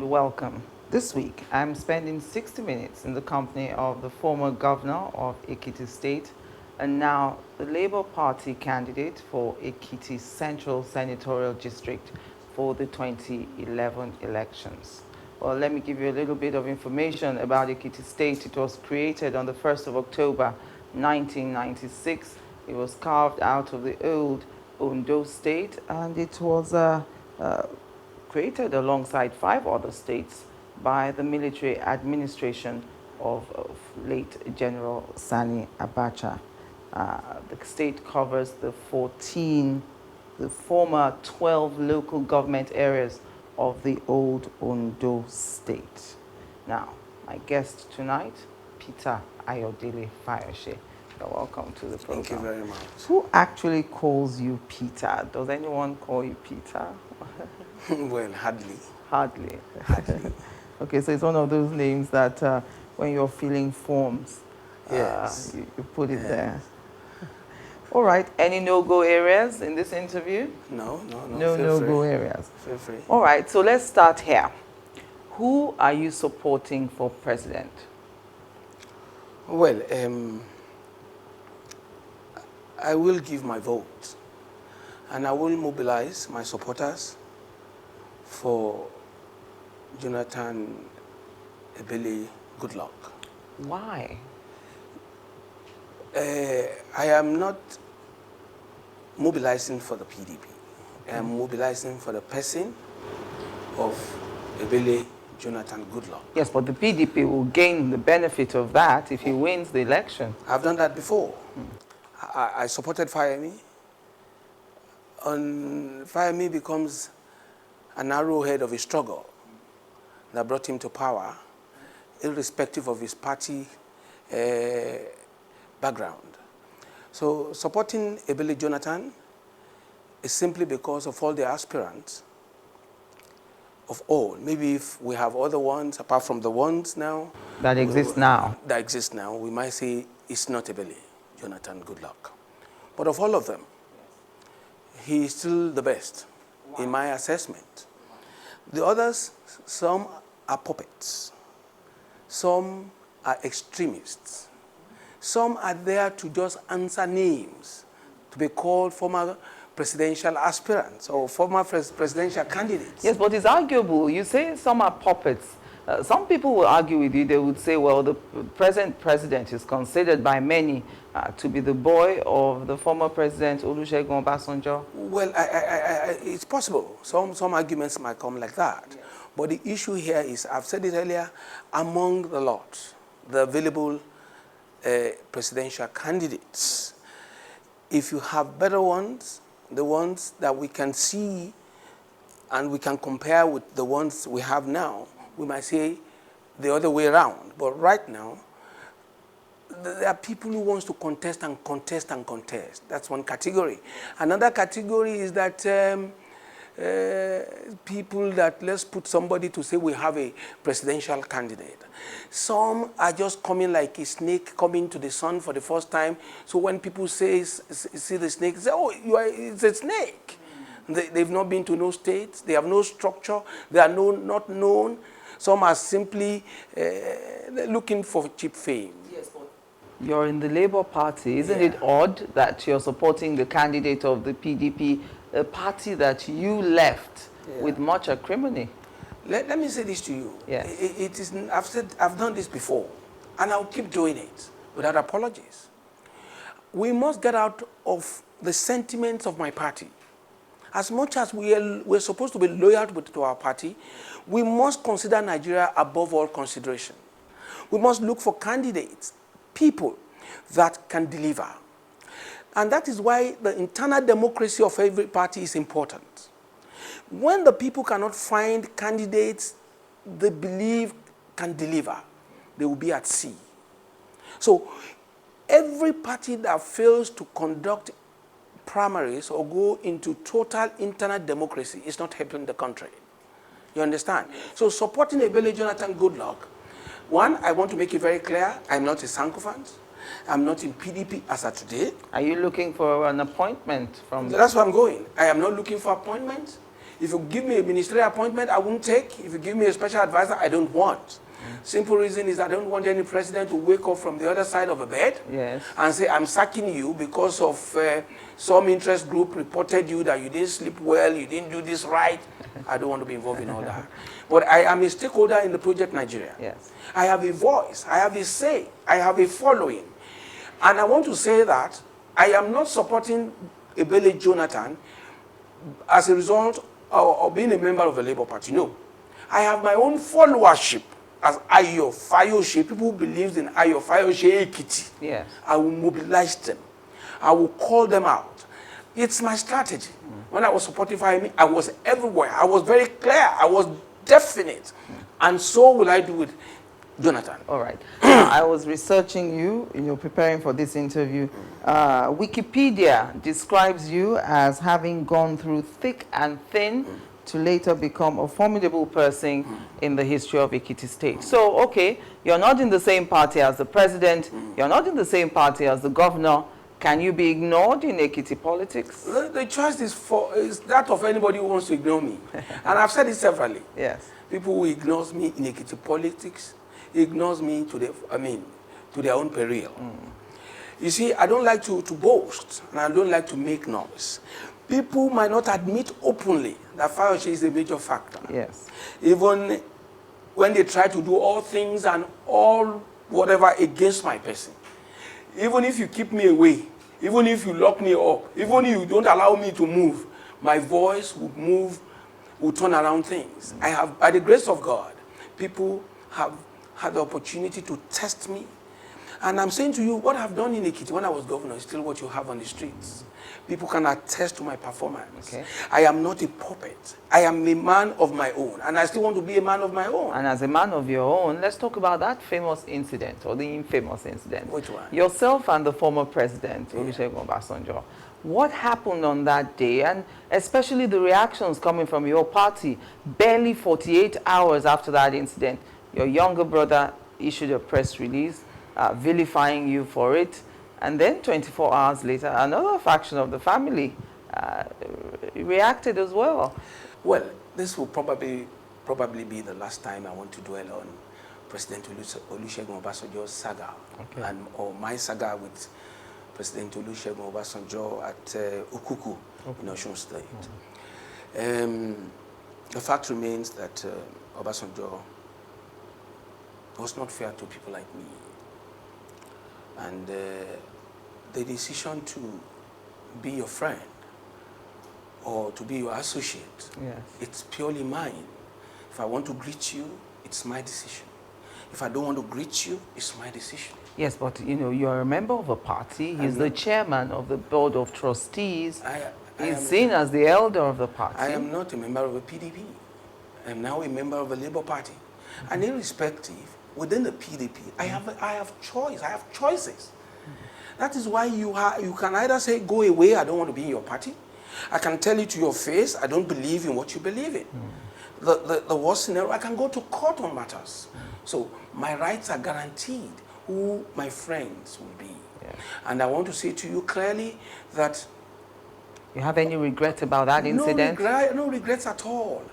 welcome. This week, I'm spending 60 minutes in the company of the former governor of Ekiti State and now the Labour Party candidate for Ekiti Central Senatorial District for the 2011 elections. Well, let me give you a little bit of information about Ekiti State. It was created on the 1st of October 1996. It was carved out of the old Ondo State, and it was created alongside 5 other states by the military administration of late General Sani Abacha. The state covers the former 12 local government areas of the old Ondo State. Now, my guest tonight, Peter Ayo Fayose. Welcome to the program. Thank you very much. Who actually calls you Peter? Does anyone call you Peter? Well, hardly. Hardly. Hardly. Okay, so it's one of those names that when you're filling forms, yes. You put it there. All right. Any no-go areas in this interview? No. No no-go areas. Feel free. All right. So let's start here. Who are you supporting for president? Well, I will give my vote, and I will mobilize my supporters for Jonathan Ebele Goodluck. Why? I am not mobilizing for the PDP. I am mobilizing for the person of Ebele Jonathan Goodluck. Yes, but the PDP will gain the benefit of that if he wins the election. I've done that before. I supported Fayemi. Fayemi becomes an arrowhead of a struggle that brought him to power, irrespective of his party background. So supporting Ebele Jonathan is simply because of all the aspirants of all. Maybe if we have other ones, apart from the ones now. That exist now. That exist now, we might say it's not Ebele Jonathan Goodluck. But of all of them, he is still the best, in my assessment. The others, some are puppets. Some are extremists. Some are there to just answer names, to be called former presidential aspirants or former presidential candidates. Yes, but it's arguable. You say some are puppets. Some people will argue with you. They would say, well, the present president is considered by many to be the boy of the former president, Olusegun Obasanjo. Well, it's possible. Some arguments might come like that. Yeah. But the issue here is, I've said it earlier, among the lot, the available presidential candidates, if you have better ones, the ones that we can see and we can compare with the ones we have now, we might say the other way around. But right now, there are people who want to contest and contest and contest. That's one category. Another category is that people that, let's put somebody to say we have a presidential candidate. Some are just coming like a snake coming to the sun for the first time. So when people see the snake, they say, oh, it's a snake. They've not been to no states. They have no structure. They are not known. Some are simply looking for cheap fame. Yes, but you're in the Labour Party. Isn't it odd that you're supporting the candidate of the PDP, a party that you left with much acrimony? Let me say this to you. Yes. It is, I've done this before, and I'll keep doing it without apologies. We must get out of the sentiments of my party. As much as we're supposed to be loyal to our party, we must consider Nigeria above all consideration. We must look for candidates, people that can deliver. And that is why the internal democracy of every party is important. When the people cannot find candidates they believe can deliver, they will be at sea. So every party that fails to conduct primaries or go into total internal democracy is not helping the country. You understand? So supporting Ebele Jonathan Goodluck, one, I want to make it very clear, I'm not a sycophant. I'm not in PDP as of today. Are you looking for an appointment from... That's where I'm going. I am not looking for appointments. If you give me a ministerial appointment, I won't take. If you give me a special advisor, I don't want. Simple reason is I don't want any president to wake up from the other side of the bed and say, I'm sacking you because of some interest group reported you that you didn't sleep well, you didn't do this right. I don't want to be involved in all that. But I am a stakeholder in the project Nigeria. Yes. I have a voice, I have a say, I have a following. And I want to say that I am not supporting Ebele Jonathan as a result of being a member of the Labour Party. No. I have my own followership as Ayo Fayose. People who believe in Ayo Fayose Ekiti. Yes. I will mobilize them. I will call them out. It's my strategy. When I was supporting Fayemi, I was everywhere. I was very clear. I was definite. And so will I do with Jonathan. All right. I was researching you, preparing for this interview. Wikipedia describes you as having gone through thick and thin to later become a formidable person in the history of Ekiti State. So, okay, you're not in the same party as the president, you're not in the same party as the governor. Can you be ignored in Ekiti politics? The choice is that of anybody who wants to ignore me. And I've said it severally. Yes. People who ignores me in Ekiti politics ignores me to their own peril. You see, I don't like to boast, and I don't like to make noise. People might not admit openly that Fayose is a major factor. Yes. Even when they try to do all things and all whatever against my person. Even if you keep me away, even if you lock me up, even if you don't allow me to move, my voice will move, will turn around things. I have, by the grace of God, people have had the opportunity to test me. And I'm saying to you, what I've done in Ekiti when I was governor is still what you have on the streets. People can attest to my performance. Okay. I am not a puppet. I am a man of my own, and I still want to be a man of my own. And as a man of your own, let's talk about that famous incident, or the infamous incident. Which one? Yourself and the former president, Olusegun Obasanjo. What happened on that day, and especially the reactions coming from your party? Barely 48 hours after that incident, your younger brother issued a press release vilifying you for it. And then 24 hours later, another faction of the family reacted as well. Well, this will probably be the last time I want to dwell on President Olusegun Obasanjo's saga, or my saga with President Olusegun Obasanjo at Ukuku in Osun State. The fact remains that Obasanjo was not fair to people like me. And the decision to be your friend or to be your associate, it's purely mine. If I want to greet you, it's my decision. If I don't want to greet you, it's my decision. Yes, but you're a member of a party. He's the chairman of the board of trustees. He's seen as the elder of the party. I am not a member of the PDP. I am now a member of the Labour Party. And irrespective, within the PDP, I have choice. I have choices. That is why you can either say, go away, I don't want to be in your party. I can tell you to your face, I don't believe in what you believe in. The worst scenario, I can go to court on matters. So my rights are guaranteed, who my friends will be. And I want to say to you clearly that... You have any regret about that incident? No regrets at all.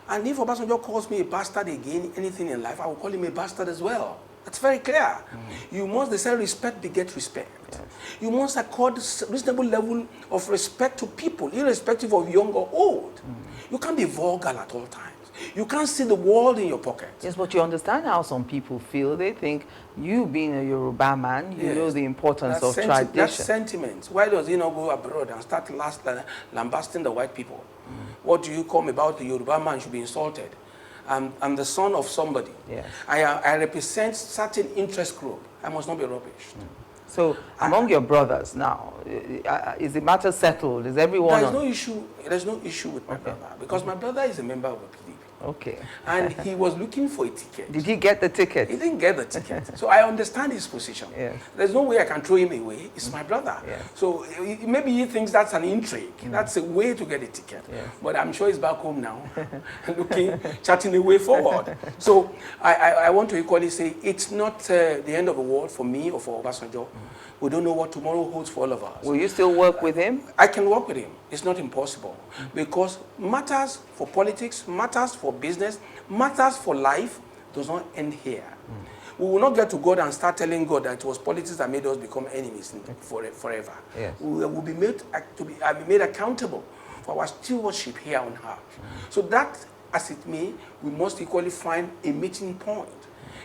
And if Obasanjo calls me a bastard again, anything in life, I will call him a bastard as well. That's very clear. You must, they say, respect beget respect. Yes. You must accord reasonable level of respect to people, irrespective of young or old. You can't be vulgar at all times. You can't see the world in your pocket. Yes, but you understand how some people feel. They think you being a Yoruba man, you know the importance of tradition. That's sentiment. Why does he not go abroad and start lambasting the white people? What do you come about the Yoruba man should be insulted? I'm the son of somebody. Yes. I represent certain interest group. I must not be rubbish. So among your brothers now, is the matter settled? Is everyone? There's no issue with my brother, because my brother is a member of the PDP. Okay. And he was looking for a ticket. Did he get the ticket? He didn't get the ticket. So I understand his position. Yes. There's no way I can throw him away. It's my brother. Yes. So maybe he thinks that's an intrigue. That's a way to get a ticket. Yes. But I'm sure he's back home now, chatting the way forward. So I want to equally say it's not the end of the world for me or for Obasanjo We don't know what tomorrow holds for all of us. Will you still work with him? I can work with him. It's not impossible. Because matters for politics, matters for business, matters for life does not end here. We will not get to God and start telling God that it was politics that made us become enemies forever. Yes. We will be made to be made accountable for our stewardship here on earth. So that, as it may, we must equally find a meeting point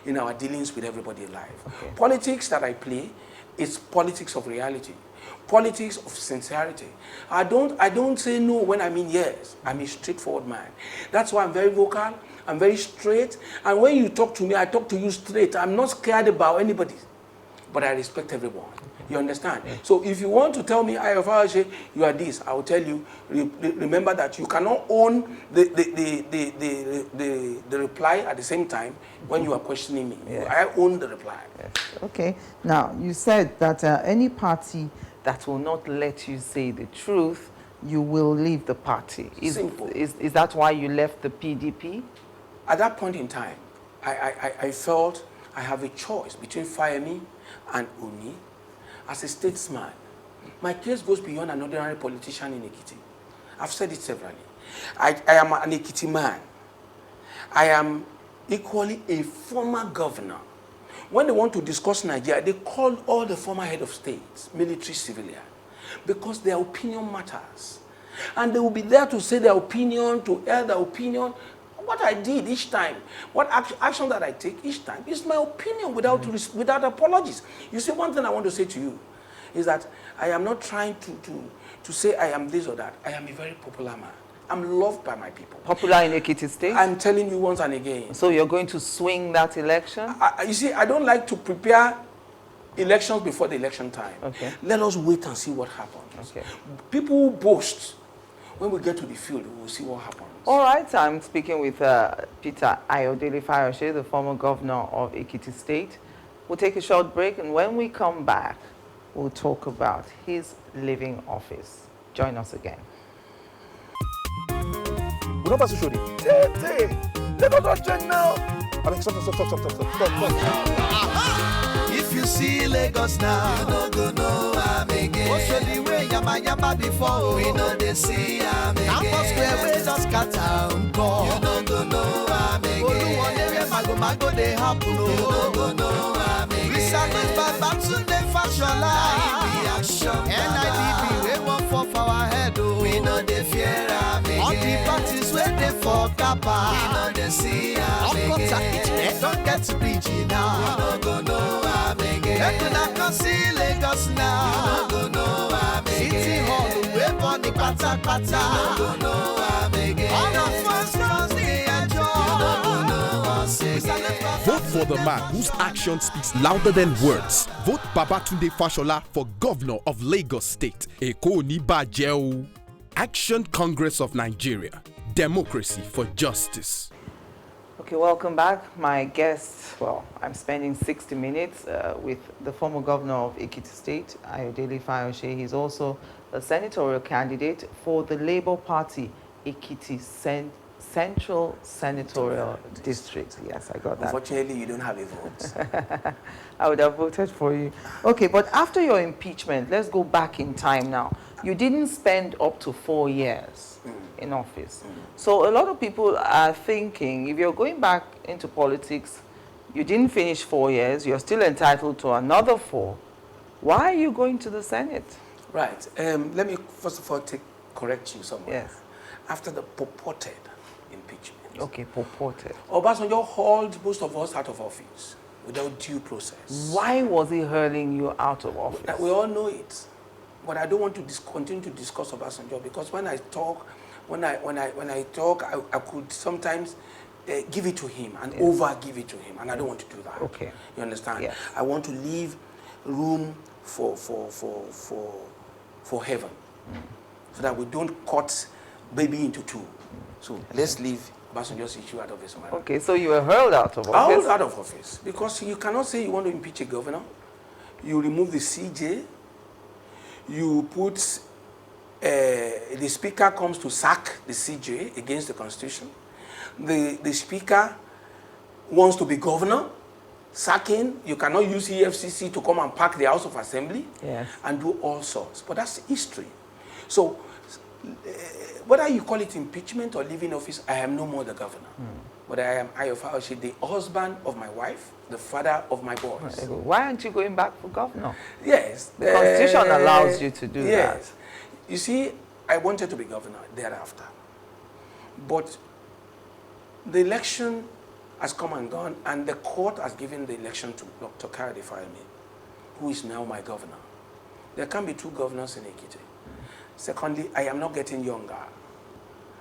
in our dealings with everybody in life. Okay. Politics that I play is politics of reality, politics of sincerity. I don't say no when I mean yes. I'm a straightforward man. That's why I'm very vocal. I'm very straight. And when you talk to me, I talk to you straight. I'm not scared about anybody, but I respect everyone. You understand? So if you want to tell me, Ayo Fayose, you are this, I will tell you, remember that you cannot own the reply at the same time when you are questioning me. Yeah. I own the reply. Yes. Okay. Now, you said that any party that will not let you say the truth, you will leave the party. Simple. Is that why you left the PDP? At that point in time, I felt I have a choice between fire me and Oni. As a statesman, my case goes beyond an ordinary politician in Ekiti. I've said it severally. I am an Ekiti man. I am equally a former governor. When they want to discuss Nigeria, they call all the former head of states, military, civilian, because their opinion matters. And they will be there to say their opinion, to air their opinion. What I did each time, what action that I take each time is my opinion without apologies. You see, one thing I want to say to you is that I am not trying to say I am this or that. I am a very popular man. I'm loved by my people. Popular in Ekiti State? I'm telling you once and again. So you're going to swing that election? You see, I don't like to prepare elections before the election time. Okay. Let us wait and see what happens. Okay. People who boast, when we get to the field, we will see what happens. All right, I'm speaking with Peter Ayo Fayose, the former governor of Ekiti State. We'll take a short break, and when we come back, we'll talk about his leaving office. Join us again. Let us not change now. I mean, stop. If you see Lagos now, you don't go know I'm again. Also the way yama before, we know they see I'm again. Campus square we just scatter and call. You don't go know I'm again. Mago they happen. You don't go know I'm again. We salute Babatunde Fashola. NIDP we want for our head. We know they fear I'm again. All the parties where they for Kappa. We know they see I'm again. Don't get to BG now. You don't go know I'm again. You not see Lagos now. You don't go know I'm again. City Hall, we born the pata. You don't go know I'm again. All of us just the enjoy. You don't go know us again. Vote for the man whose action speaks louder than words. Vote Babatunde Fashola for Governor of Lagos State. Eko ni baje o. Action Congress of Nigeria. Democracy for justice. Okay, welcome back. My guest, well, I'm spending 60 minutes with the former governor of Ekiti State, Ayo Fayose. He's also a senatorial candidate for the Labour Party, Ekiti Central Senatorial District. Yes, I got that. Unfortunately, you don't have a vote. I would have voted for you. Okay, but after your impeachment, let's go back in time now. You didn't spend up to 4 years in office. So a lot of people are thinking, if you're going back into politics, you didn't finish 4 years, you're still entitled to another 4. Why are you going to the Senate? Right. Let me first of all correct you somewhere. Yes. After the purported impeachment. Okay, purported. Obasanjo hauled most of us out of office without due process. Why was he hurling you out of office? We all know it. But I don't want to continue to discuss Obasanjo because when I talk, I could sometimes give it to him and over give it to him, and I don't want to do that. Okay. You understand? Yes. I want to leave room for heaven, so that we don't cut baby into two. So let's leave Obasanjo's issue out of his mind. Okay, so you were hurled out of office? I was out of office because you cannot say you want to impeach a governor. You remove the CJ. You put, the speaker comes to sack the CJ against the constitution. The speaker wants to be governor, sacking. You cannot use EFCC to come and pack the House of Assembly Yes. and do all sorts. But that's history. So whether you call it impeachment or leaving office, I am no more the governor. But I am Ayo Fayose, the husband of my wife, the father of my boys. Why aren't you going back for governor? Yes. The Constitution allows you to do that. Yes. You see, I wanted to be governor thereafter. But the election has come and gone, and the court has given the election to Dr. Kayode Fayemi, who is now my governor. There can be two governors in Ekiti. Secondly, I am not getting younger.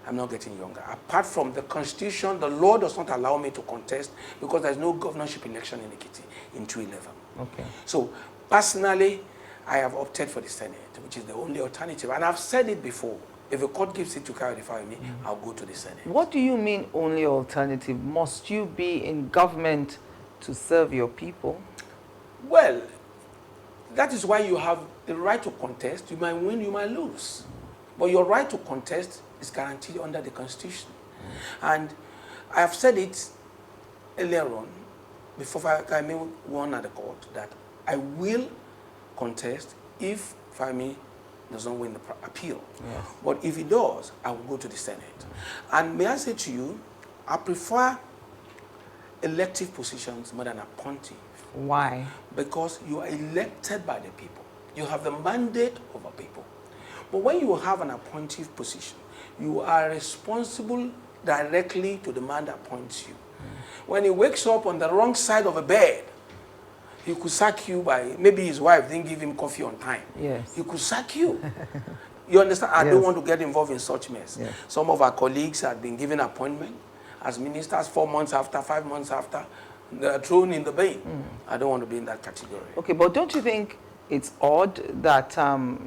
I'm not getting younger. Apart from the Constitution, the law does not allow me to contest because there's no governorship election in Ekiti in 2011. Okay. So, personally, I have opted for the Senate, which is the only alternative. And I've said it before. If a court gives it to Kayode Fayemi, I'll go to the Senate. What do you mean only alternative? Must you be in government to serve your people? Well, that is why you have the right to contest. You might win, you might lose. But your right to contest is guaranteed under the Constitution. And I have said it earlier on, before Fayemi won at the court, that I will contest if Fayemi doesn't win the appeal. Yes. But if he does, I will go to the Senate. And may I say to you, I prefer elective positions more than appointive. Why? Because you are elected by the people. You have the mandate of the people. But when you have an appointive position, you are responsible directly to the man that appoints you. When he wakes up on the wrong side of a bed, he could sack you by, maybe his wife didn't give him coffee on time. Yes. He could sack you. You understand? I don't Yes. want to get involved in such mess. Yes. Some of our colleagues had been given appointment as ministers 4 months after, 5 months after, they are thrown in the bin. I don't want to be in that category. Okay, but don't you think it's odd that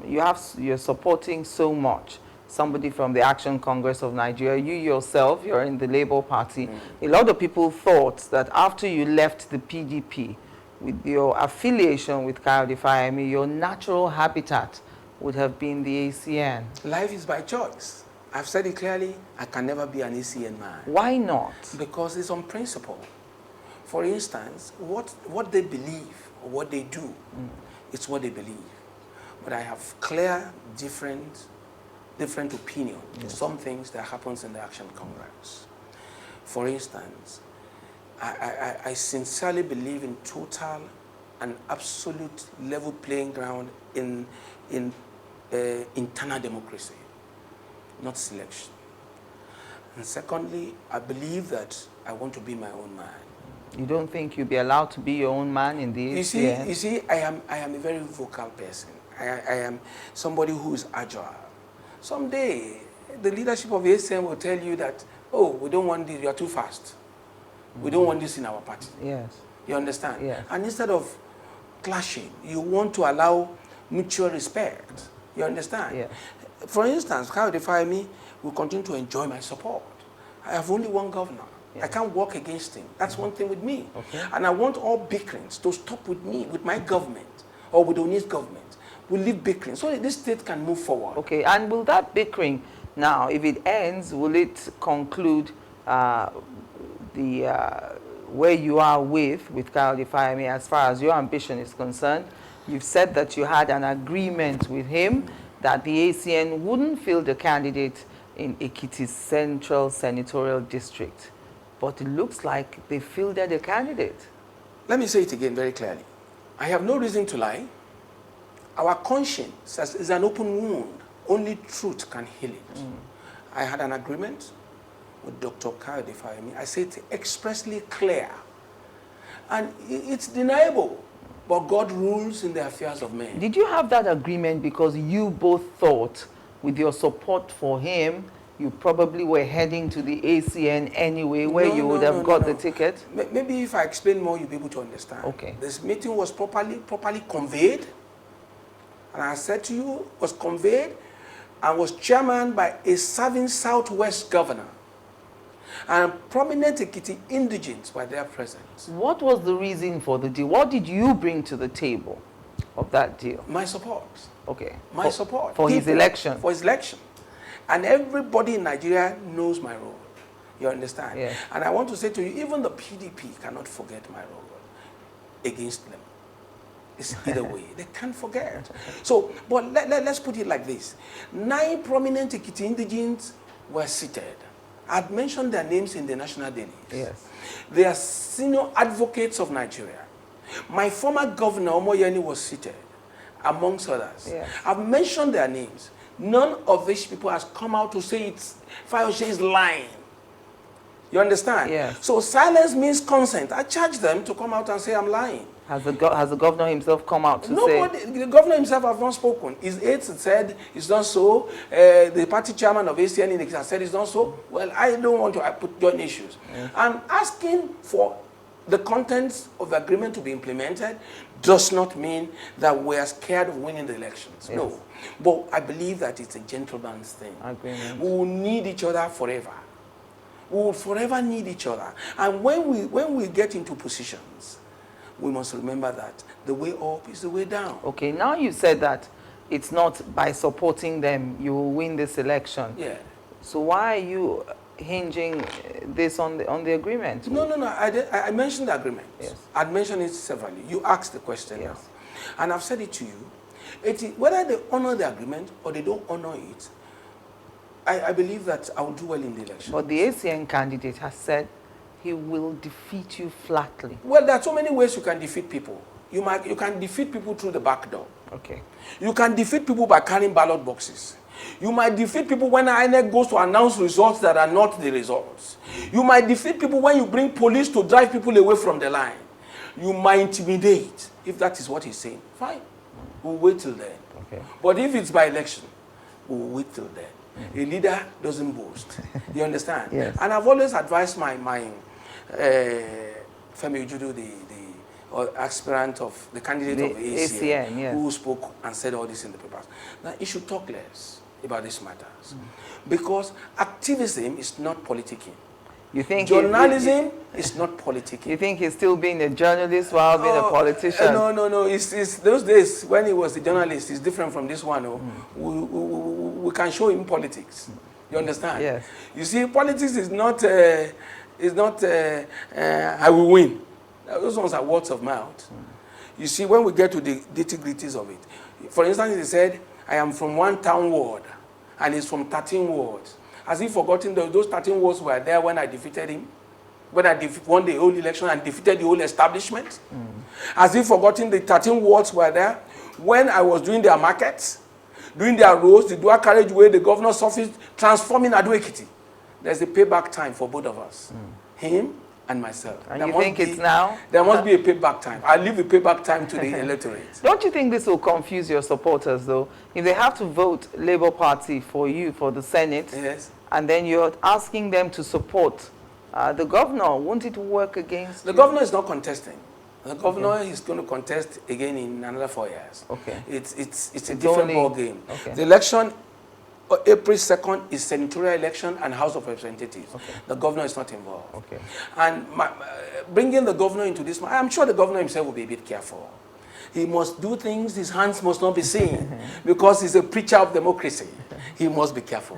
you're supporting so much somebody from the Action Congress of Nigeria? You yourself, you're in the Labour Party. A lot of people thought that after you left the PDP, with your affiliation with Kayode Fayemi, your natural habitat would have been the ACN. Life is by choice. I've said it clearly, I can never be an ACN man. Why not? Because it's on principle. For instance, what they believe or what they do, it's what they believe. But I have clear, different opinion in some things that happens in the Action Congress. For instance, I sincerely believe in total and absolute level playing ground in internal democracy, not selection. And secondly, I believe that I want to be my own man. You don't think you'll be allowed to be your own man in the ACN? You see, I am a very vocal person. I am somebody who is agile. Someday, the leadership of the ACN will tell you that, oh, we don't want this, you are too fast. We don't want this in our party. Yes. You understand? Yes. And instead of clashing, you want to allow mutual respect. You understand? Yes. For instance, Kayode Fayemi will continue to enjoy my support. I have only one governor. Yes. I can't work against him. That's one thing with me. Okay. And I want all bickerings to stop with me, with my government, or with Oni's government. We leave bickering so that this state can move forward. Okay, and will that bickering now, if it ends, will it conclude where you are with Kayode Fayemi as far as your ambition is concerned? You've said that you had an agreement with him that the ACN wouldn't field a candidate in Ekiti's Central Senatorial District. But it looks like they fielded a candidate. Let me say it again very clearly. I have no reason to lie. Our conscience is an open wound. Only truth can heal it. I had an agreement with Dr. Kayode Fayemi. I said it expressly clear. And it's deniable. But God rules in the affairs of men. Did you have that agreement because you both thought, with your support for him, you probably were heading to the ACN anyway, where you would have got the ticket? Maybe if I explain more, you'll be able to understand. Okay. This meeting was properly conveyed. And I said to you, was conveyed and was chairman by a serving Southwest governor. And prominent Ekiti indigents were there present. What was the reason for the deal? What did you bring to the table of that deal? My support. Okay. My support. For his election? For his election. And everybody in Nigeria knows my role. You understand? Yes. And I want to say to you, even the PDP cannot forget my role. against them. It's either way. They can't forget. So, but let's put it like this. 9 prominent Ekiti indigenes were seated. I've mentioned their names in the national dailies. Yes. They are senior advocates of Nigeria. My former governor, Omoyeni, was seated, amongst others. Yes. I've mentioned their names. None of these people has come out to say Fayose is lying. You understand? Yes. So silence means consent. I charge them to come out and say I'm lying. Has the governor himself come out to Nobody, say? the governor himself has not spoken. His aides said it's not so. The party chairman of ACN in Ekiti has said it's not so. Well, I don't want to put joint issues. Yes. I'm asking for the contents of the agreement to be implemented does not mean that we are scared of winning the elections. Yes. No. But I believe that it's a gentleman's thing. Agreement. We will need each other forever. We will forever need each other. And when we get into positions, we must remember that the way up is the way down. Okay, now you said that it's not by supporting them you will win this election. Yeah. So why are you hinging this on the agreement? No. I mentioned the agreement. Yes. I'd mentioned it severally. You asked the question Yes. now. And I've said it to you. Whether they honor the agreement or they don't honor it, I believe that I will do well in the election. But the ACN candidate has said he will defeat you flatly. Well, there are so many ways you can defeat people. You can defeat people through the back door. Okay. You can defeat people by carrying ballot boxes. You might defeat people when INEC goes to announce results that are not the results. You might defeat people when you bring police to drive people away from the line. You might intimidate, if that is what he's saying. Fine. We'll wait till then. Okay. But if it's by election, we'll wait till then. A leader doesn't boast. You understand? Yes. And I've always advised my Fmr Gov, the aspirant of the candidate of the ACN, yes. who spoke and said all this in the papers. Now, he should talk less about these matters. Because activism is not politicking. You think journalism is not politicking. You think he's still being a journalist while being a politician? No. It's those days when he was a journalist, it's different from this one. We can show him politics. You understand? Yes. You see, politics is not I will win. Those ones are words of mouth. You see, when we get to the nitty-gritties of it, for instance, he said, I am from one town ward, and he's from 13 wards. Has he forgotten those 13 wards were there when I defeated him? When I won the whole election and defeated the whole establishment? Has he forgotten the 13 wards were there when I was doing their markets, doing their roads, the dual carriageway, the governor's office, transforming Ekiti? There's a payback time for both of us, him and myself. And you think it's now? There must be a payback time. I leave a payback time to the electorate. Don't you think this will confuse your supporters, though? If they have to vote Labour Party for you for the Senate, Yes. and then you're asking them to support the governor, won't it work against The you? governor is not contesting. The governor is going to contest again in another 4 years. Okay. It's a It's different only- ball game. okay. The election, April 2nd, is Senatorial election and House of Representatives. Okay. The governor is not involved. Okay. And bringing the governor into this, I'm sure the governor himself will be a bit careful. He must do things his hands must not be seen because he's a preacher of democracy. He must be careful.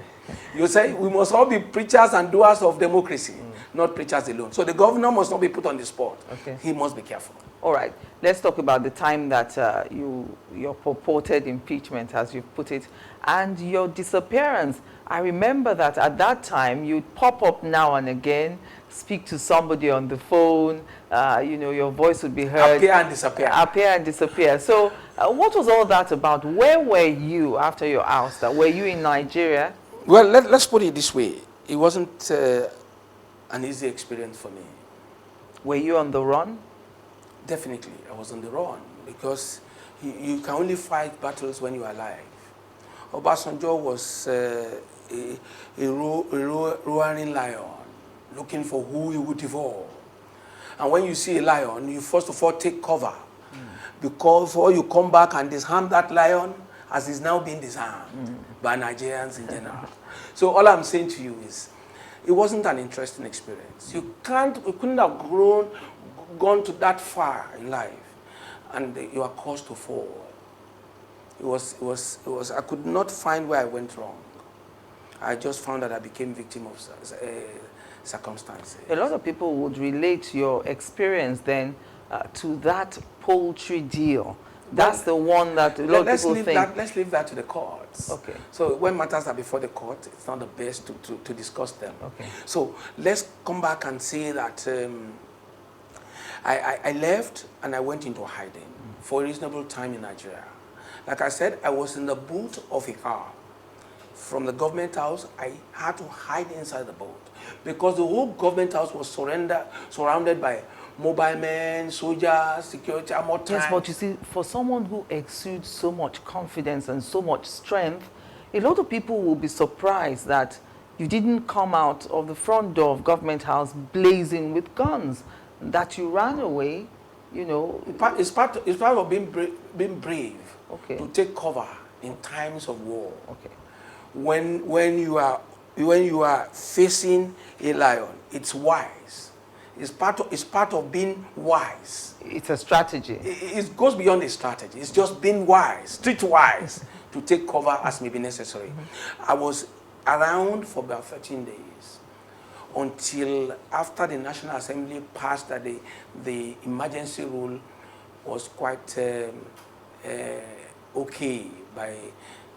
You say we must all be preachers and doers of democracy, not preachers alone. So the governor must not be put on the spot. Okay. He must be careful. All right. Let's talk about the time that your purported impeachment, as you put it, and your disappearance. I remember that at that time, you'd pop up now and again, speak to somebody on the phone, your voice would be heard. Appear and disappear. Appear and disappear. So what was all that about? Where were you after your ouster? Were you in Nigeria? Well, let's put it this way. It wasn't an easy experience for me. Were you on the run? Definitely, I was on the run because you can only fight battles when you are alive. Obasanjo was a roaring lion looking for who he would devour. And when you see a lion, you first of all take cover because before you come back and disarm that lion as is now being disarmed by Nigerians in general. So all I'm saying to you is, it wasn't an interesting experience. You couldn't have gone to that far in life, and you are caused to fall. It was. I could not find where I went wrong. I just found that I became victim of circumstances. A lot of people would relate your experience then to that poultry deal. That's the one that a lot of people think. Let's leave that to the courts. Okay. So when matters are before the court, it's not the best to discuss them. Okay. So let's come back and say that I left and I went into hiding for a reasonable time in Nigeria. Like I said, I was in the boot of a car. From the government house, I had to hide inside the boat because the whole government house was surrounded by mobile men, soldiers, security, and more time. Yes, but you see, for someone who exudes so much confidence and so much strength, a lot of people will be surprised that you didn't come out of the front door of government house blazing with guns, that you ran away, you know. It's part of being brave. Okay. To take cover in times of war. Okay. When you are facing a lion, it's wise. It's part of being wise. It's a strategy. It goes beyond a strategy. It's just being wise, streetwise, to take cover as may be necessary. I was around for about 13 days until after the National Assembly passed that the emergency rule was quite okay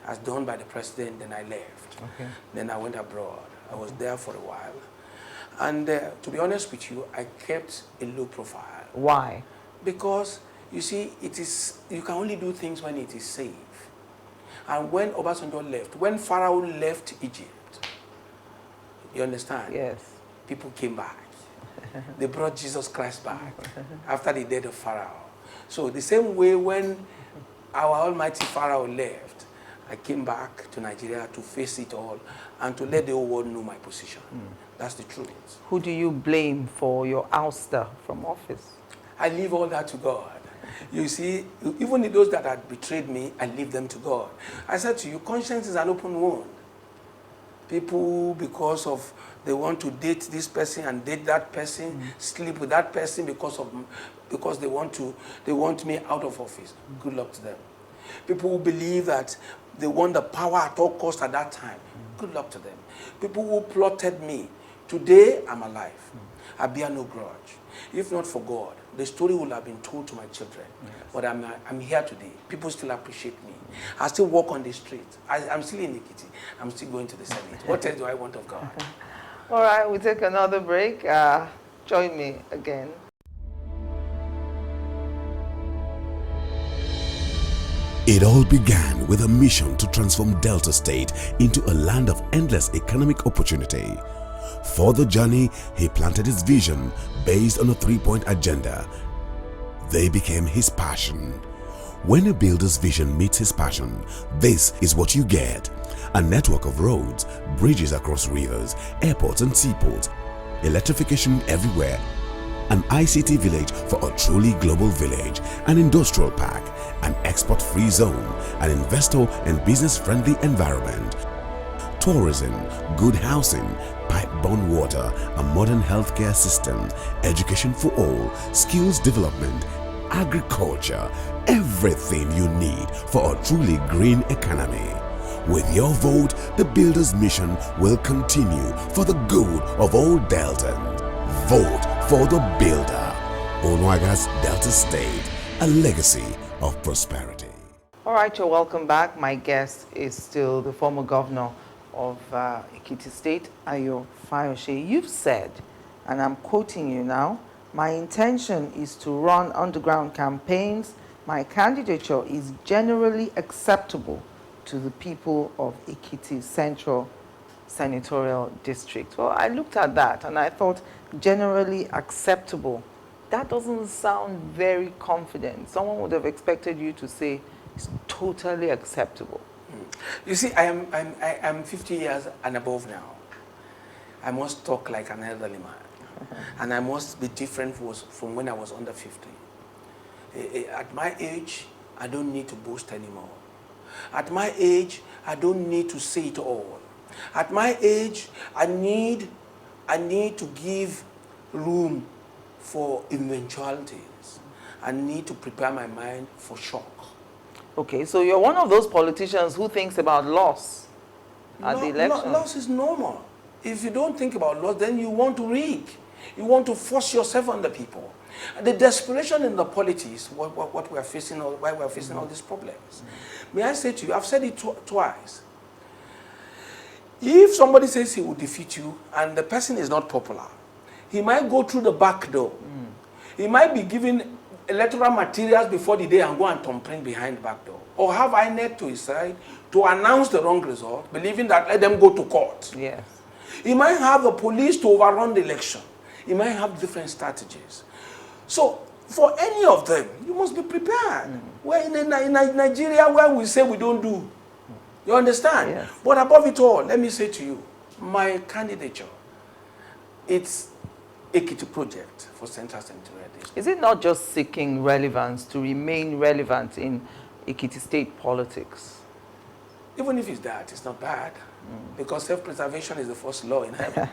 as done by the president. Then I left. Okay. Then I went abroad. I was there for a while. And to be honest with you, I kept a low profile. Why? Because, you see, you can only do things when it is safe. And when Obasanjo left, when Pharaoh left Egypt, you understand? Yes. People came back. They brought Jesus Christ back after the death of Pharaoh. So the same way when our almighty Pharaoh left, I came back to Nigeria to face it all and to let the whole world know my position. That's the truth. Who do you blame for your ouster from office? I leave all that to God. You see, even those that had betrayed me, I leave them to God. I said to you, conscience is an open wound. People, because of they want to date this person and date that person, sleep with that person because they want me out of office. Good luck to them. People who believe that they want the power at all costs at that time. Good luck to them. People who plotted me. Today, I'm alive. I bear no grudge. If not for God, the story would have been told to my children. Yes. But I'm here today. People still appreciate me. I still walk on the street. I'm still in Ekiti. I'm still going to the Senate. What else do I want of God? All right, we'll take another break. Join me again. It all began with a mission to transform Delta State into a land of endless economic opportunity. For the journey, he planted his vision based on a three-point agenda. They became his passion. When a builder's vision meets his passion, this is what you get. A network of roads, bridges across rivers, airports and seaports, electrification everywhere, an ICT village for a truly global village, an industrial park, an export-free zone, an investor and business-friendly environment, tourism, good housing, pipe-borne water, a modern healthcare system, education for all, skills development, agriculture, everything you need for a truly green economy. With your vote, the builder's mission will continue for the good of all Deltans. Vote for the builder. Onwaga's Delta State, a legacy of prosperity. All right, you're welcome back. My guest is still the former governor of Ekiti State, Ayo Fayose. You've said, and I'm quoting you now, my intention is to run underground campaigns. My candidature is generally acceptable to the people of Ekiti Central Senatorial District. Well, I looked at that and I thought, generally acceptable. That doesn't sound very confident. Someone would have expected you to say it's totally acceptable. You see, I am 50 years and above now. I must talk like an elderly man. And I must be different from when I was under 50. At my age, I don't need to boast anymore. At my age, I don't need to say it all. At my age, I need to give room for eventualities. I need to prepare my mind for shock. Okay, so you're one of those politicians who thinks about loss at the election. Loss is normal. If you don't think about loss, then you want to rig. You want to force yourself on the people. The desperation in the politics, what we are facing, why we are facing all these problems. May I say to you, I've said it twice. If somebody says he will defeat you and the person is not popular, he might go through the back door. He might be given electoral materials before the day and go and thumbprint behind the back door. Or have INEC to his side to announce the wrong result, believing that let them go to court. Yes. He might have the police to overrun the election. He might have different strategies. So, for any of them, you must be prepared. We're in Nigeria where we say we don't do. You understand? Yes. But above it all, let me say to you, my candidature, it's Ekiti project for Central Senatorial District. Is it not just seeking relevance to remain relevant in Ekiti state politics? Even if it's that, it's not bad. Because self-preservation is the first law in heaven.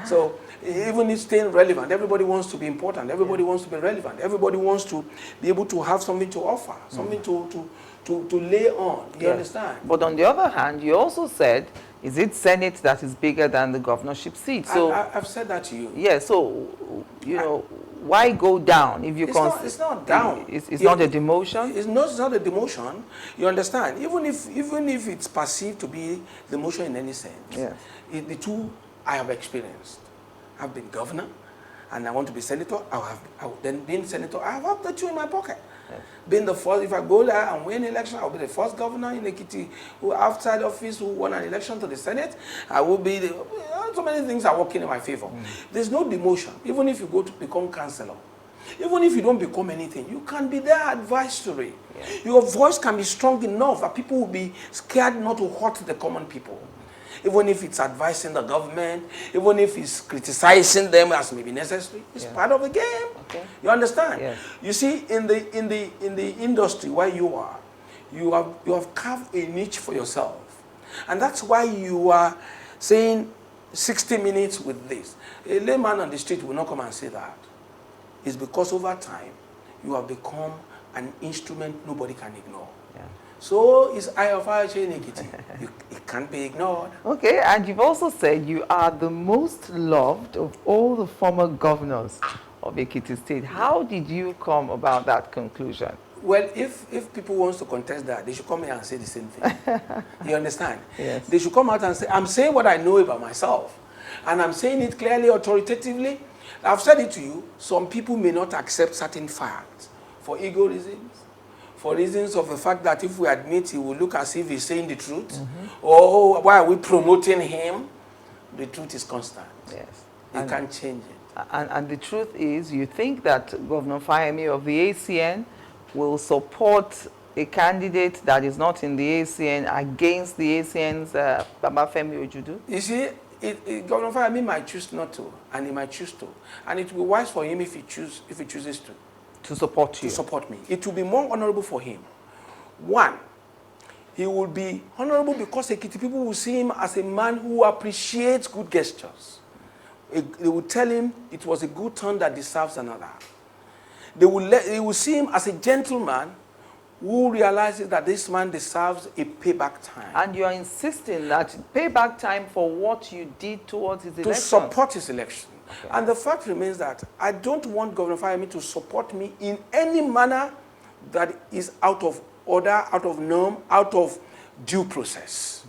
So even if staying relevant, everybody wants to be important. Everybody wants to be relevant. Everybody wants to be able to have something to offer, something to lay on. You understand? But on the other hand, you also said, is it Senate that is bigger than the governorship seat? So I've said that to you. yeah, so, you know, why go down if you It's not down. It's not a demotion? It's not a demotion. You understand? Even if it's perceived to be demotion in any sense, Yes. The two I have experienced. I've been governor, and I want to be senator. Then being senator, I have the two in my pocket. Yes. Being the first, if I go there and win election, I'll be the first governor in Ekiti who outside office who won an election to the Senate. I will be so many things are working in my favor. There's no demotion. Even if you go to become councillor, even if you don't become anything, you can be there advisory. Yeah. Your voice can be strong enough that people will be scared not to hurt the common people. Even if it's advising the government, even if it's criticizing them as may be necessary, it's part of the game. Okay. You understand? Yes. You see, in the industry where you are, you have carved a niche for yourself, and that's why you are saying 60 minutes with this. A layman on the street will not come and say that. It's because over time you have become an instrument nobody can ignore. Yeah. So is Ayo Fayose in Ekiti. It can't be ignored. Okay, and you've also said you are the most loved of all the former governors of Ekiti State. How did you come about that conclusion? Well, if people want to contest that, they should come here and say the same thing. You understand? Yes. They should come out and say, I'm saying what I know about myself. And I'm saying it clearly, authoritatively. I've said it to you. Some people may not accept certain facts for ego reasons, for reasons of the fact that if we admit, he will look as if he's saying the truth. Or why are we promoting him? The truth is constant. Yes. You can't change it. And the truth is, you think that Governor Fayemi of the ACN will support a candidate that is not in the ACN against the ACN's Babafemi Ojudu? You see, Governor Fayemi might choose not to, and he might choose to. And it will be wise for him if he chooses to. To support you? To support me. It will be more honorable for him. One, he will be honorable because Ekiti people will see him as a man who appreciates good gestures. They will tell him it was a good turn that deserves another. They will see him as a gentleman who realizes that this man deserves a payback time. And you are insisting that payback time for what you did towards his election? To support his election. Okay. And the fact remains that I don't want Governor Fayemi to support me in any manner that is out of order, out of norm, out of due process.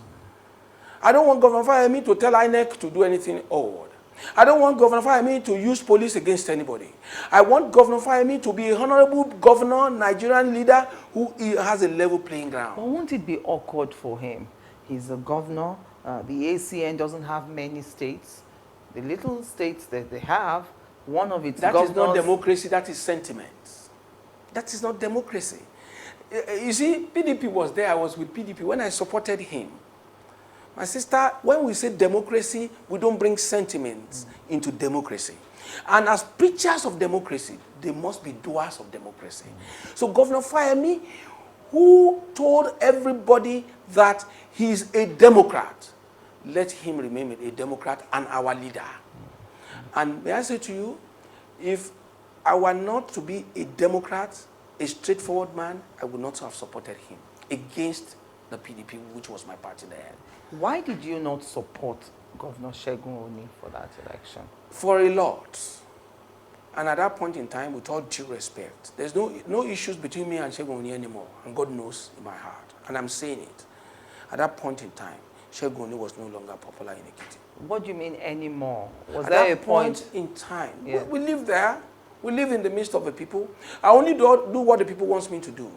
I don't want Governor Fayemi to tell INEC to do anything odd. I don't want Governor Fayemi to use police against anybody. I want Governor Fayemi to be a honorable governor, Nigerian leader who has a level playing ground. But won't it be awkward for him? He's a governor. The ACN doesn't have many states. The little states that they have, one of its governors... That is not democracy, that is sentiment. That is not democracy. You see, PDP was there. I was with PDP when I supported him. My sister, when we say democracy, we don't bring sentiments into democracy. And as preachers of democracy, they must be doers of democracy. So Governor Fayemi, who told everybody that he's a Democrat, let him remain a Democrat and our leader. And may I say to you, if I were not to be a Democrat, a straightforward man, I would not have supported him against the PDP, which was my party then. Why did you not support Governor Segun Oni for that election? For a lot. And at that point in time, with all due respect, there's no issues between me and Segun Oni anymore. And God knows in my heart. And I'm saying it. At that point in time, Segun Oni was no longer popular in Ekiti. What do you mean anymore? Was At there that a point? in time, Yeah. we live there. We live in the midst of the people. I only do what the people want me to do.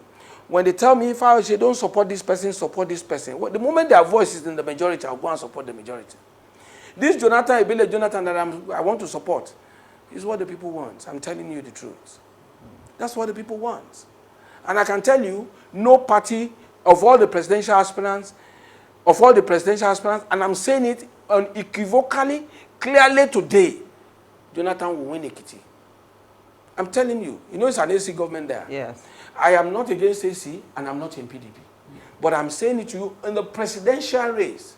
When they tell me, if I say don't support this person, support this person, well, the moment their voice is in the majority, I'll go and support the majority. This Jonathan Ebele Jonathan that I want to support is what the people want. I'm telling you the truth. That's what the people want. And I can tell you, no party of all the presidential aspirants, and I'm saying it unequivocally, clearly today, Jonathan will win Ekiti. I'm telling you, it's an AC government there. Yes. I am not against AC and I'm not in PDP. But I'm saying it to you, in the presidential race,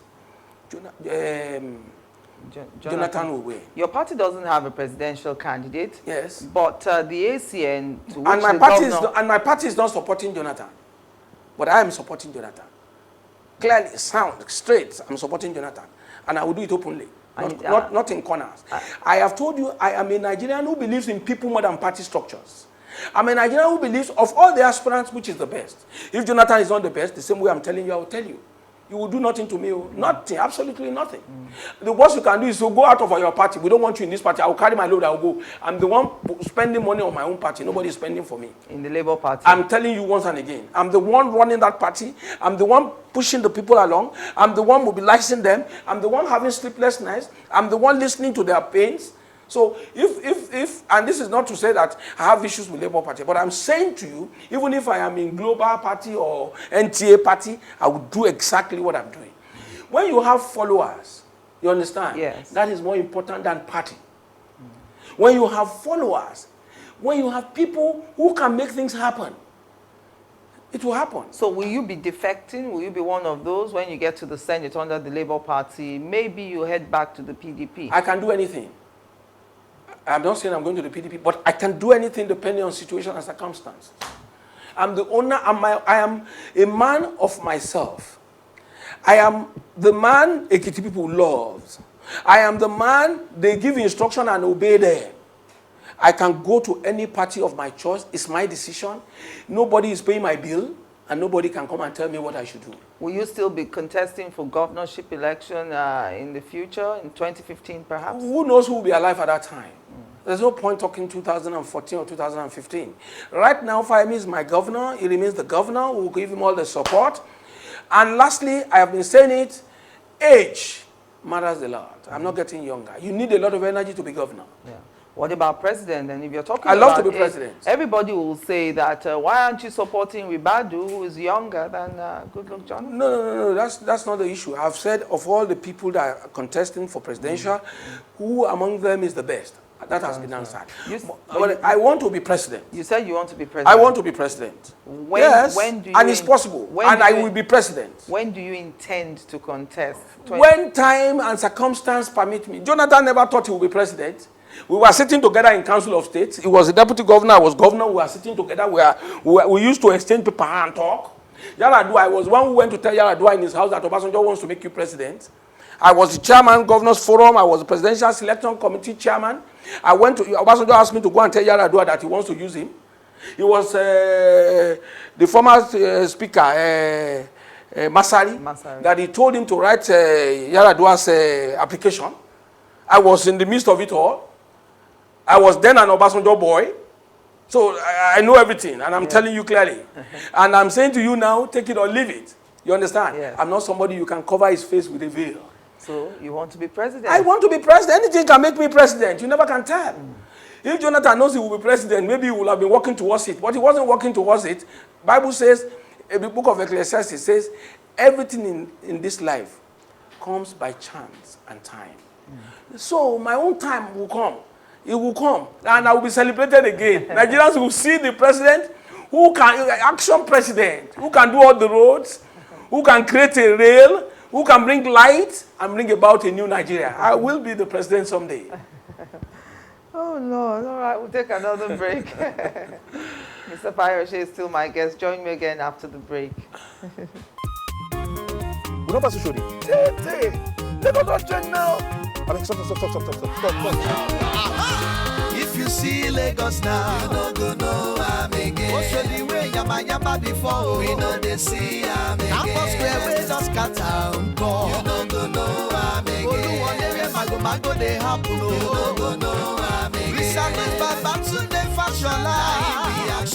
Jonathan will win. Your party doesn't have a presidential candidate. Yes. But the ACN, to which And my, the party governor... and my party is not supporting Jonathan. But I am supporting Jonathan. Clearly, sound, straight, I'm supporting Jonathan. And I will do it openly. Not in corners. I have told you, I am a Nigerian who believes in people more than party structures. I'm a Nigerian who believes of all the aspirants, which is the best. If Jonathan is not the best, the same way I'm telling you, I will tell you. You will do nothing to me. Nothing, absolutely nothing. The worst you can do is to go out of your party. We don't want you in this party. I will carry my load, I will go. I'm the one spending money on my own party. Nobody is spending for me. In the Labour Party. I'm telling you once and again. I'm the one running that party. I'm the one pushing the people along. I'm the one mobilizing them. I'm the one having sleepless nights. I'm the one listening to their pains. So if and this is not to say that I have issues with Labour Party, but I'm saying to you, even if I am in Global Party or NTA Party, I will do exactly what I'm doing. When you have followers, you understand? Yes. That is more important than party. When you have followers, when you have people who can make things happen, it will happen. So will you be defecting? Will you be one of those when you get to the Senate under the Labour Party? Maybe you head back to the PDP. I can do anything. I'm not saying I'm going to the PDP, but I can do anything depending on situation and circumstance. I'm the owner. I am a man of myself. I am the man Ekiti people love. I am the man they give instruction and obey them. I can go to any party of my choice. It's my decision. Nobody is paying my bill, and nobody can come and tell me what I should do. Will you still be contesting for governorship election in the future, in 2015 perhaps? Who knows who will be alive at that time? There's no point talking 2014 or 2015. Right now, Fayemi is my governor. He remains the governor. We will give him all the support. And lastly, I have been saying it, age matters a lot. I'm not getting younger. You need a lot of energy to be governor. Yeah. What about president? And if you're talking I love about to be president. Everybody will say that, why aren't you supporting Ribadu, who is younger than Goodluck Jonathan? No. That's not the issue. I've said of all the people that are contesting for presidential, who among them is the best? That has been answered. But I want to be president. You said you want to be president. I want to be president. Yes, when do you and it's possible. And I will be president. When do you intend to contest? When time and circumstance permit me. Jonathan never thought he would be president. We were sitting together in Council of State. He was a deputy governor. I was governor. We were sitting together. We used to exchange paper and talk. Yaradua, I was one who went to tell Yaradua in his house that Obasanjo wants to make you president. I was the chairman, Governors Forum. I was the Presidential Selection Committee chairman. I went to, Obasanjo asked me to go and tell Yaradua that he wants to use him. He was the former speaker, Masari, that he told him to write Yaradua's application. I was in the midst of it all. I was then an Obasanjo boy. So I know everything, and I'm telling you clearly. And I'm saying to you now, take it or leave it. You understand? Yes. I'm not somebody you can cover his face with a veil. So you want to be president? I want to be president. Anything can make me president. You never can tell. If Jonathan knows he will be president, maybe he will have been working towards it. But he wasn't working towards it. Bible says, in the book of Ecclesiastes, says, everything in this life comes by chance and time. So my own time will come. It will come. And I will be celebrated again. Nigerians will see the president who can, action president, who can do all the roads, who can create a rail, who can bring light and bring about a new Nigeria. I will be the president someday. Oh, Lord. All right, we'll take another break. Mr. Fayose is still my guest. Join me again after the break. We don't pass to show Lagos don change now. I mean, stop. If you see Lagos now, you no go know am again. Also the way yama before, we know they see am again. Campus square we just scatter come. You no go know am again. Oluwole mago dey happen. You no go know am again. We salute Babatunde Fashola.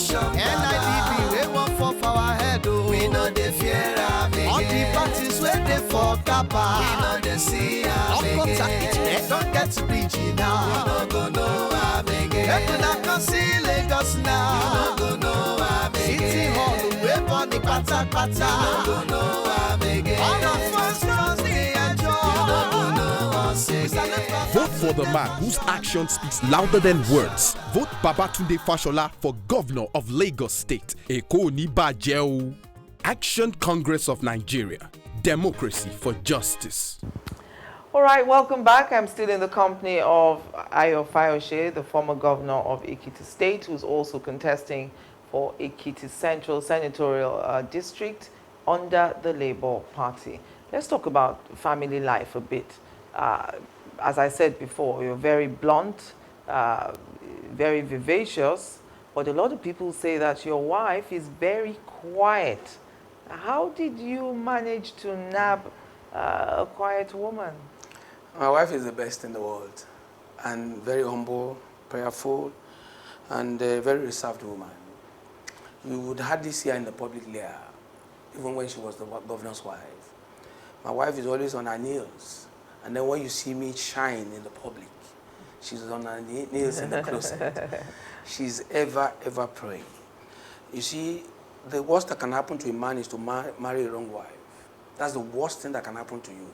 NIDB we want for our head. We know they fear am again. All the parties where they for Kappa. We know they see am again. Don't get to preach now. You no go know am again. People that can see Lagos now. You no go know am again. City Hall we born the pata. You no go know am again. All of us just the enjoy. You no go know us again. Vote for the man whose action speaks louder than words. Vote Babatunde Fashola for Governor of Lagos State. Eko ni baje o. Action Congress of Nigeria. Democracy for justice. All right, welcome back. I'm still in the company of Ayo Fayose, the former governor of Ekiti State, who's also contesting for Ekiti Central Senatorial District under the Labour Party. Let's talk about family life a bit. As I said before, you're very blunt, very vivacious, but a lot of people say that your wife is very quiet. How did you manage to nab a quiet woman? My wife is the best in the world, and very humble, prayerful, and a very reserved woman. You would hardly see her in the public layer, even when she was the governor's wife. My wife is always on her knees, and then when you see me shine in the public, she's on her knees in the closet. She's ever praying. You see, the worst that can happen to a man is to marry a wrong wife. That's the worst thing that can happen to you.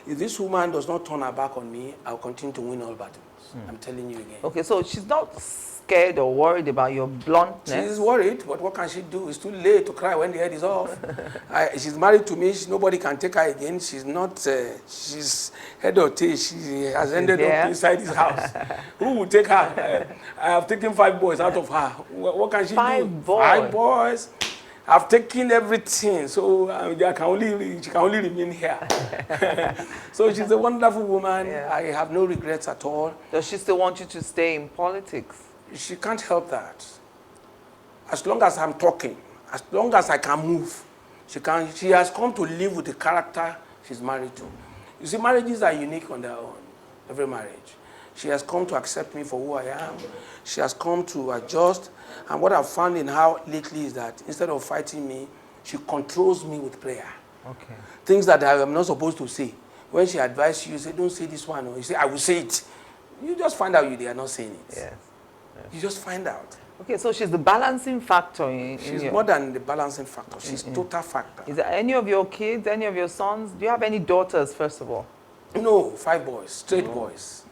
If this woman does not turn her back on me, I'll continue to win all battles. I'm telling you again. Okay, so she's not scared or worried about your bluntness? She's worried, but what can she do? It's too late to cry when the head is off. She's married to me. Nobody can take her again. She's not, she's head or tail. She has ended up inside this house. Who will take her? I have taken 5 boys out of her. What can she do? 5 boys? 5 boys. I've taken everything, so she can only remain here. So she's a wonderful woman. Yeah. I have no regrets at all. Does she still want you to stay in politics? She can't help that. As long as I'm talking, as long as I can move, she has come to live with the character she's married to. You see, marriages are unique on their own, every marriage. She has come to accept me for who I am. She has come to adjust. And what I've found in her lately is that instead of fighting me, she controls me with prayer. Okay. Things that I am not supposed to say. When she advises you, say, don't say this one. Or you say, I will say it. You just find out they are not saying it. Yes. You just find out. Okay, so she's the balancing factor. She's more than the balancing factor. She's total factor. Is there any of your kids, any of your sons? Do you have any daughters, first of all? No, 5 boys, straight boys.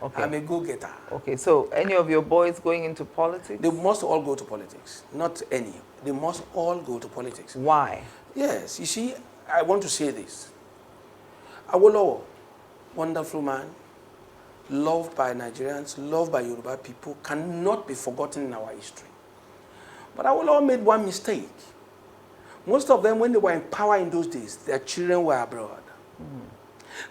Okay. I'm a go-getter. Okay, so any of your boys going into politics? They must all go to politics. Not any. They must all go to politics. Why? Yes, you see, I want to say this. Awolowo, wonderful man, loved by Nigerians, loved by Yoruba people, cannot be forgotten in our history. But Awolowo made one mistake. Most of them, when they were in power in those days, their children were abroad.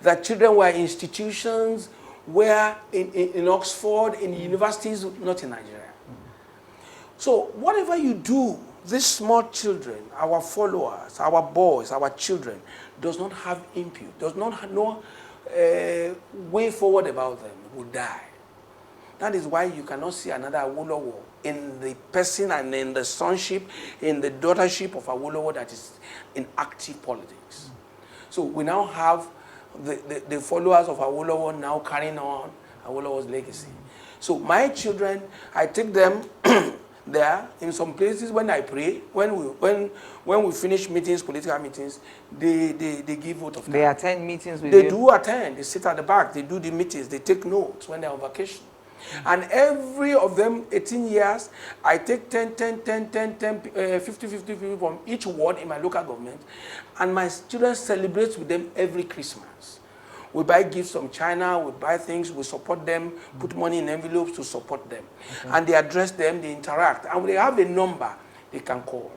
Their children were in institutions where in Oxford, in universities, not in Nigeria. So whatever you do, these small children, our followers, our boys, our children, does not have input, does not have no way forward about them, will die. That is why you cannot see another Awolowo in the person and in the sonship, in the daughtership of Awolowo that is in active politics. So we now have the followers of Awolowo now carrying on Awolowo's legacy. So my children, I take them there. In some places when I pray, when we finish meetings, political meetings, they give vote of thanks. They attend meetings with you? They do attend. They sit at the back. They do the meetings. They take notes when they're on vacation. And every of them, 18 years, I take 50 people from each ward in my local government, and my children celebrate with them every Christmas. We buy gifts from China, we buy things, we support them, put money in envelopes to support them. And they address them, they interact, and they have a number they can call.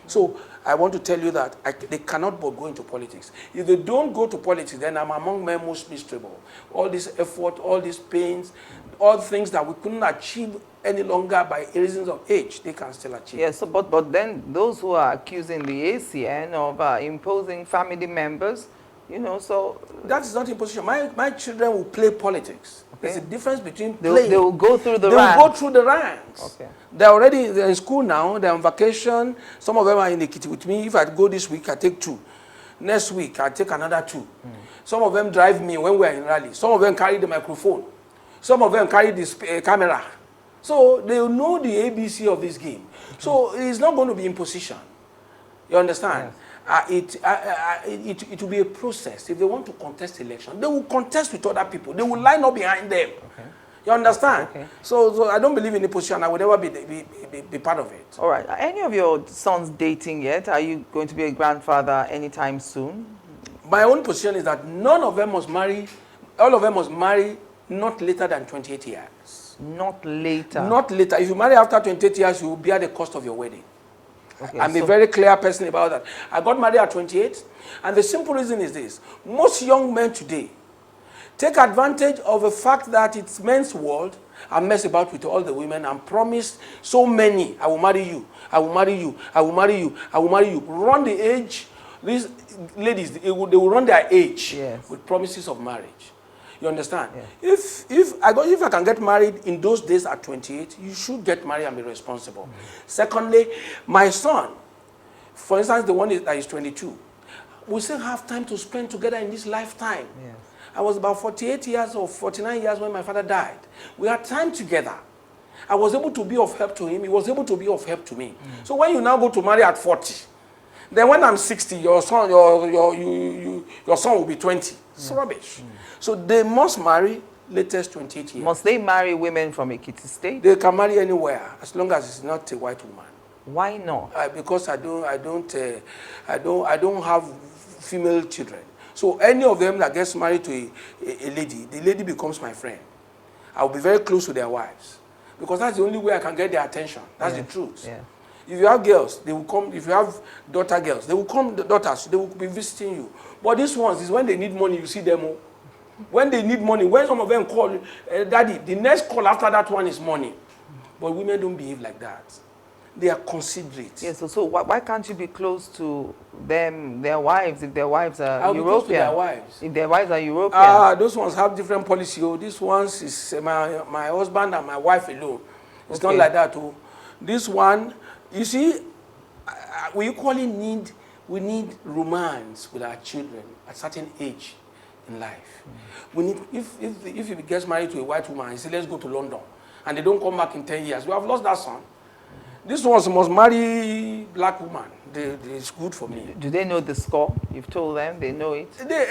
So I want to tell you that they cannot but go into politics. If they don't go to politics, then I'm among men most miserable. All this effort, all these pains, all things that we couldn't achieve any longer by reasons of age, they can still achieve. Yes, so, but then those who are accusing the ACN of imposing family members, you know, so... That is not imposition. My children will play politics. Okay. There's a difference between playing. They will go through the ranks. They will go through the ranks. Okay. They're in school now. They're on vacation. Some of them are in Ekiti with me. If I go this week, I take 2. Next week, I take another 2. Some of them drive me when we are in rally. Some of them carry the microphone. Some of them carry this camera. So they know the ABC of this game. So it's not going to be imposition. You understand? Yes. It will be a process. If they want to contest election, they will contest with other people. They will line up behind them. Okay. You understand? Okay. So I don't believe in imposition. I will never be part of it. All right. Are any of your sons dating yet? Are you going to be a grandfather anytime soon? My own position is that none of them must marry. All of them must marry not later than 28 years. Not later? Not later. If you marry after 28 years, you will bear the cost of your wedding. Okay, I'm a very clear person about that. I got married at 28, and the simple reason is this. Most young men today take advantage of the fact that it's men's world and mess about with all the women and promise so many, I will marry you, I will marry you, I will marry you, I will marry you. Run the age. These ladies, they will run their age with promises of marriage. You understand? Yeah. If I can get married in those days at 28, you should get married and be responsible. Secondly, my son, for instance, the one that is 22, we still have time to spend together in this lifetime. Yes. I was about 48 years or 49 years when my father died. We had time together. I was able to be of help to him. He was able to be of help to me. So when you now go to marry at 40, then when I'm 60, your son will be 20. It's rubbish. So they must marry latest 28 years. Must they marry women from Ekiti State? They can marry anywhere as long as it's not a white woman. Why not? Because I don't have female children. So any of them that gets married to a lady, the lady becomes my friend. I will be very close to their wives because that's the only way I can get their attention. That's the truth. Yeah. If you have girls, they will come. If you have daughter girls, they will come. The daughters, they will be visiting you. But these ones is when they need money, you see them all. When they need money, when some of them call, daddy, the next call after that one is money. But women don't behave like that. They are considerate. Yes, so why can't you be close to them, their wives, if their wives are I'll European? Be close to their wives. If their wives are European? Those ones have different policy. Oh. This ones is my husband and my wife alone. It's not like that. Oh. This one, you see, we equally need romance with our children at a certain age in life. We need, if he gets married to a white woman and say, let's go to London, and they don't come back in 10 years, we have lost that son. These ones must marry black woman. It's good for me. Do they know the score? You've told them, they know it?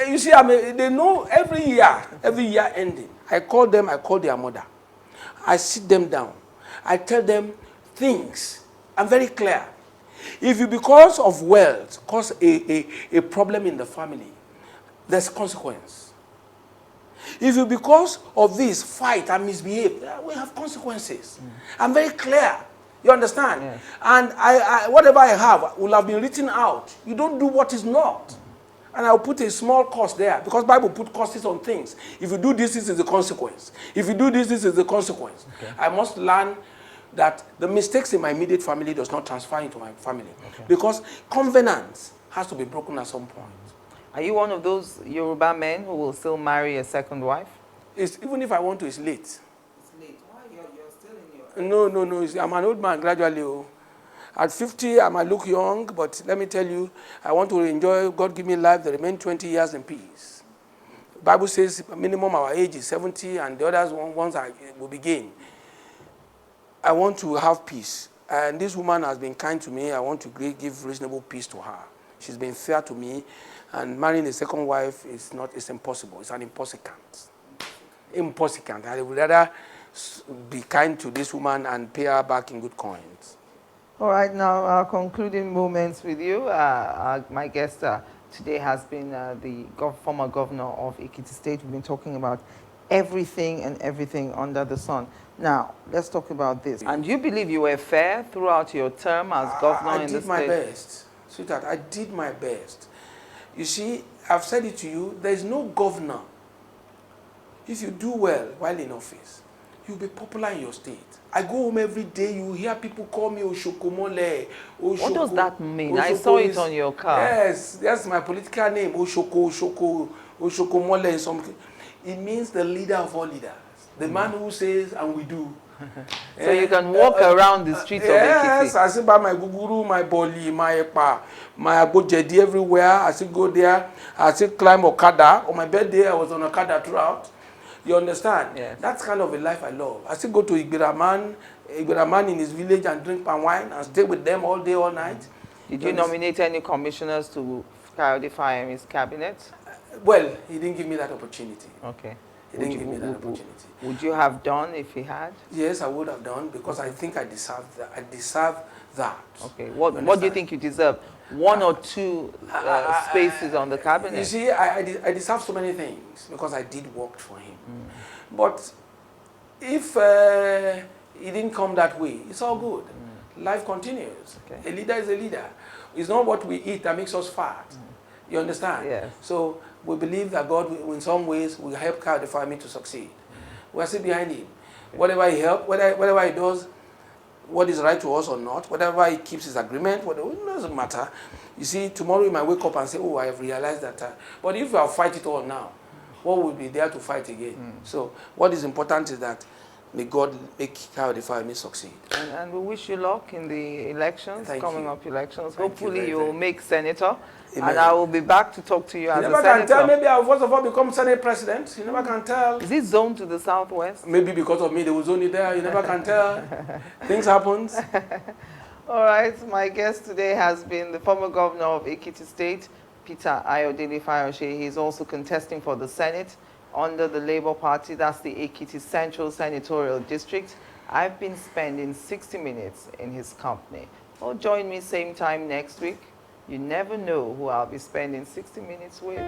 You see, they know every year ending. I call them, I call their mother. I sit them down. I tell them things. I'm very clear. If you, because of wealth, cause a problem in the family, there's consequence. If you, because of this, fight and misbehave, we have consequences. I'm very clear. You understand? Yes. And whatever I have will have been written out. You don't do what is not. And I'll put a small cost there, because Bible put costs on things. If you do this, this is the consequence. If you do this, this is the consequence. Okay. I must learn that the mistakes in my immediate family does not transfer into my family. Okay. Because covenant has to be broken at some point. Are you one of those Yoruba men who will still marry a second wife? Even if I want to, it's late. It's late. Why? You're still in your... No. I'm an old man gradually. Oh. At 50, I might look young, but let me tell you, I want to enjoy, God give me life, the remaining 20 years in peace. The Bible says minimum our age is 70, and the others ones will be gained. I want to have peace. And this woman has been kind to me. I want to give reasonable peace to her. She's been fair to me. And marrying a second wife it's impossible. It's an impossible. Impossible. I would rather be kind to this woman and pay her back in good coins. All right, now our concluding moments with you. My guest today has been the former governor of Ekiti State. We've been talking about everything and everything under the sun. Now, let's talk about this. And you believe you were fair throughout your term as governor in the state? I did my best. Sweetheart, I did my best. You see, I've said it to you, there is no governor. If you do well while in office, you'll be popular in your state. I go home every day, you hear people call me Oshokomole. What does that mean? I saw it on your car. Yes, that's my political name, Oshokomole. It means the leader of all leaders. The man who says, and we do. So you can walk around the streets of Ekiti. Yes, I see by my guguru, my boli, my epa, my abojedi everywhere. I see go there. I see climb Okada. On my birthday, I was on Okada throughout. You understand? Yes. That's kind of a life I love. I still go to Igbiraman in his village and drink palm wine and stay with them all day, all night. Did you nominate any commissioners to carry his cabinet? Well, he didn't give me that opportunity. Okay. He didn't give me that opportunity. Would you have done if he had? Yes, I would have done because I think I deserve that. I deserve that. Okay. What do you think you deserve? One or two spaces on the cabinet? You see, I deserve so many things because I did work for him. But if it didn't come that way, it's all good. Life continues. Okay. A leader is a leader. It's not what we eat that makes us fat. You understand? Yes. So we believe that God, in some ways, will help Kyle the family to succeed. We are still behind him. Whatever he helps, whatever he does, what is right to us or not, whatever he keeps his agreement, whatever, it doesn't matter. You see, tomorrow you might wake up and say, oh, I have realized that. But if you fight it all now, what will be there to fight again? So what is important is that may God make Kyle the family succeed. And we wish you luck in the elections, coming up elections. Thank Hopefully you will make senator. Amen. And I will be back to talk to you as a never senator. can tell. Maybe I'll first of all become Senate president. You never can tell. Is it zoned to the southwest? Maybe because of me, they will zone it there. You never can tell. Things happen. All right. My guest today has been the former governor of Ekiti State, Peter Ayo Fayose. He's also contesting for the Senate under the Labour Party. That's the Ekiti Central Senatorial District. I've been spending 60 minutes in his company. Well, join me same time next week. You never know who I'll be spending 60 minutes with.